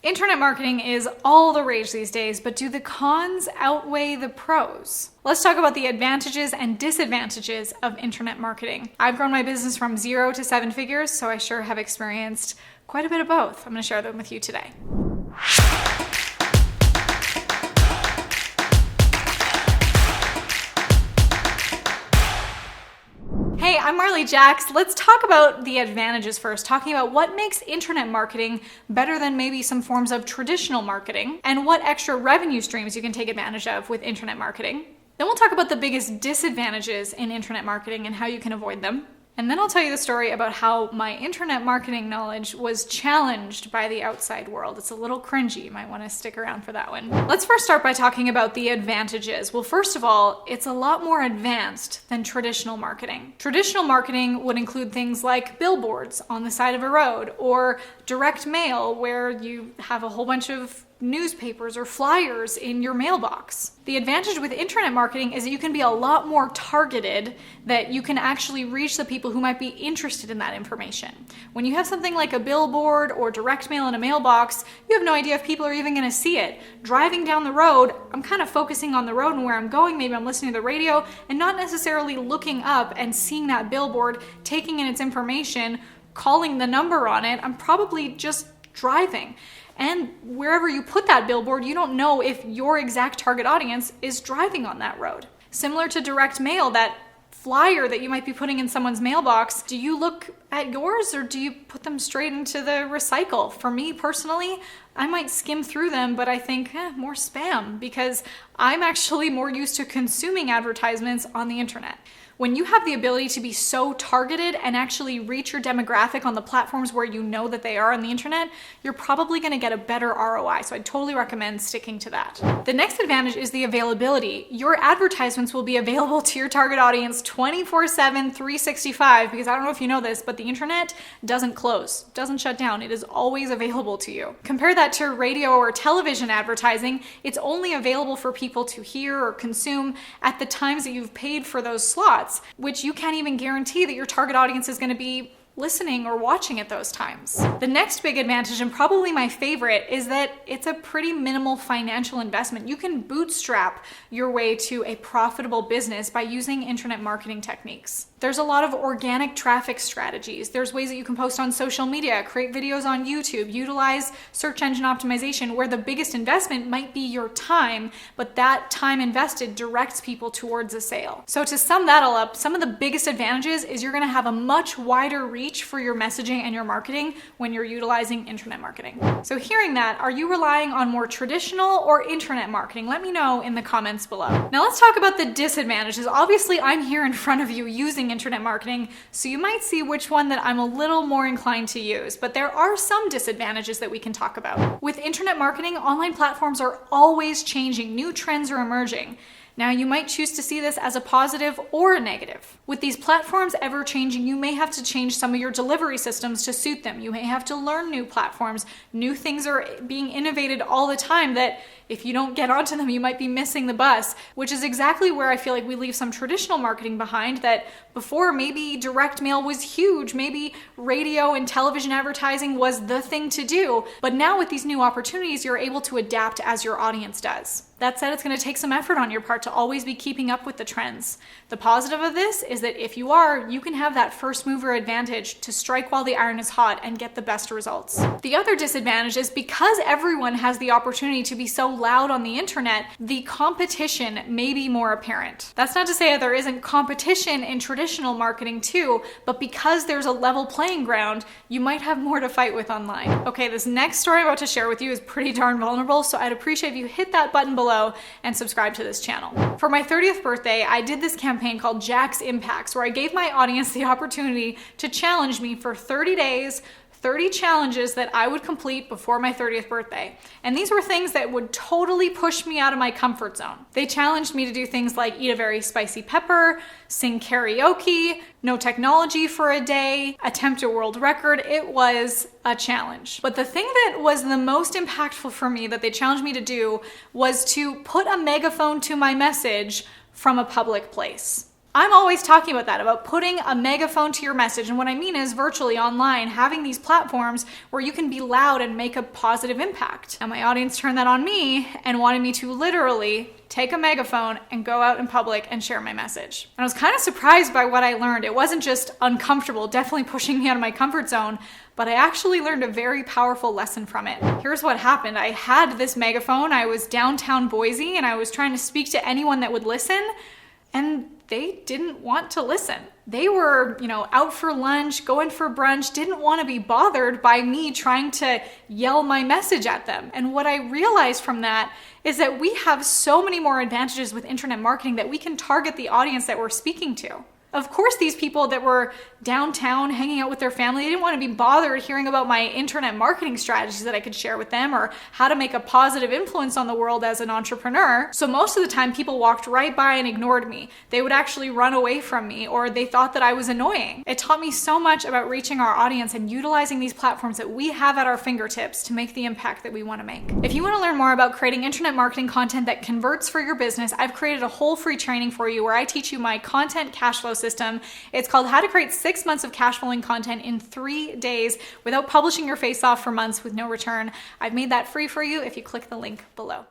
Internet marketing is all the rage these days, but do the cons outweigh the pros? Let's talk about the advantages and disadvantages of internet marketing. I've grown my business from 0 to 7 figures, so I sure have experienced quite a bit of both. I'm going to share them with you today. Hey, I'm Marley Jaxx. Let's talk about the advantages first, talking about what makes internet marketing better than maybe some forms of traditional marketing, and what extra revenue streams you can take advantage of with internet marketing. Then we'll talk about the biggest disadvantages in internet marketing and how you can avoid them. And then I'll tell you the story about how my internet marketing knowledge was challenged by the outside world. It's a little cringy. You might want to stick around for that one. Let's first start by talking about the advantages. Well, first of all, it's a lot more advanced than traditional marketing. Traditional marketing would include things like billboards on the side of a road, or direct mail where you have a whole bunch of newspapers or flyers in your mailbox. The advantage with internet marketing is that you can be a lot more targeted, that you can actually reach the people who might be interested in that information. When you have something like a billboard or direct mail in a mailbox, you have no idea if people are even going to see it. Driving down the road, I'm kind of focusing on the road and where I'm going. Maybe I'm listening to the radio and not necessarily looking up and seeing that billboard, taking in its information, calling the number on it. I'm probably just driving. And wherever you put that billboard, you don't know if your exact target audience is driving on that road. Similar to direct mail, that flyer that you might be putting in someone's mailbox, do you look at yours or do you put them straight into the recycle? For me personally, I might skim through them, but I think more spam, because I'm actually more used to consuming advertisements on the internet. When you have the ability to be so targeted and actually reach your demographic on the platforms where you know that they are on the internet, you're probably going to get a better ROI. So I'd totally recommend sticking to that. The next advantage is the availability. Your advertisements will be available to your target audience 24/7, 365, because I don't know if you know this, but the internet doesn't close, doesn't shut down. It is always available to you. Compare that to radio or television advertising. It's only available for people to hear or consume at the times that you've paid for those slots, which you can't even guarantee that your target audience is going to be listening or watching at those times. The next big advantage, and probably my favorite, is that it's a pretty minimal financial investment. You can bootstrap your way to a profitable business by using internet marketing techniques. There's a lot of organic traffic strategies. There's ways that you can post on social media, create videos on YouTube, utilize search engine optimization, where the biggest investment might be your time, but that time invested directs people towards a sale. So to sum that all up, some of the biggest advantages is you're going to have a much wider reach for your messaging and your marketing when you're utilizing internet marketing. So hearing that, are you relying on more traditional or internet marketing? Let me know in the comments below. Now let's talk about the disadvantages. Obviously, I'm here in front of you using internet marketing, so you might see which one that I'm a little more inclined to use, but there are some disadvantages that we can talk about. With internet marketing, online platforms are always changing. New trends are emerging. Now, you might choose to see this as a positive or a negative. With these platforms ever changing, you may have to change some of your delivery systems to suit them. You may have to learn new platforms. New things are being innovated all the time that if you don't get onto them, you might be missing the bus, which is exactly where I feel like we leave some traditional marketing behind. That before, maybe direct mail was huge, maybe radio and television advertising was the thing to do, but now with these new opportunities, you're able to adapt as your audience does. That said, it's going to take some effort on your part to always be keeping up with the trends. The positive of this is that if you are, you can have that first mover advantage to strike while the iron is hot and get the best results. The other disadvantage is because everyone has the opportunity to be so loud on the internet, the competition may be more apparent. That's not to say that there isn't competition in traditional marketing too, but because there's a level playing ground, you might have more to fight with online. Okay, this next story I'm about to share with you is pretty darn vulnerable, so I'd appreciate if you hit that button below and subscribe to this channel. For my 30th birthday, I did this campaign called Jaxxed Impacts, where I gave my audience the opportunity to challenge me for 30 days, 30 challenges that I would complete before my 30th birthday. And these were things that would totally push me out of my comfort zone. They challenged me to do things like eat a very spicy pepper, sing karaoke, no technology for a day, attempt a world record. It was a challenge. But the thing that was the most impactful for me that they challenged me to do was to put a megaphone to my message from a public place. I'm always talking about that, about putting a megaphone to your message. And what I mean is virtually online, having these platforms where you can be loud and make a positive impact. And my audience turned that on me and wanted me to literally take a megaphone and go out in public and share my message. And I was kind of surprised by what I learned. It wasn't just uncomfortable, definitely pushing me out of my comfort zone, but I actually learned a very powerful lesson from it. Here's what happened. I had this megaphone. I was downtown Boise and I was trying to speak to anyone that would listen, and they didn't want to listen. They were, out for lunch, going for brunch, didn't want to be bothered by me trying to yell my message at them. And what I realized from that is that we have so many more advantages with internet marketing that we can target the audience that we're speaking to. Of course, these people that were downtown hanging out with their family, they didn't want to be bothered hearing about my internet marketing strategies that I could share with them or how to make a positive influence on the world as an entrepreneur. So most of the time, people walked right by and ignored me. They would actually run away from me, or they thought that I was annoying. It taught me so much about reaching our audience and utilizing these platforms that we have at our fingertips to make the impact that we want to make. If you want to learn more about creating internet marketing content that converts for your business, I've created a whole free training for you where I teach you my content cash flow system. It's called How to Create 6 Months of Cash Flowing Content in 3 Days Without Publishing Your Face Off for months with no return. I've made that free for you if you click the link below.